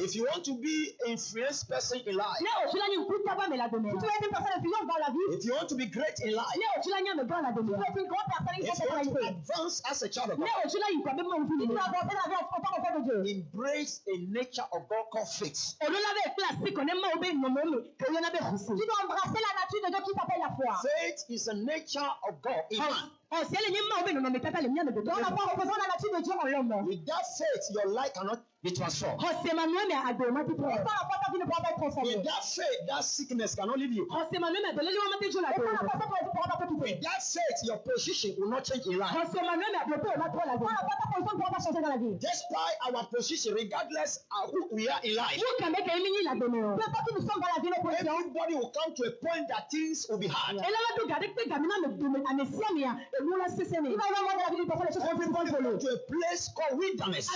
If you want to be an influenced person in life, if you want to be great in life, if you want to advance as a child of God, embrace a nature of God called faith. Faith is a nature of God in man. Without faith, your life cannot be transformed. Without faith, that sickness cannot leave you. Without faith, your position will not change in life. Despite our position, regardless of who we are in life, everybody will come to a point that things will be hard. Everybody will come to a place called wilderness.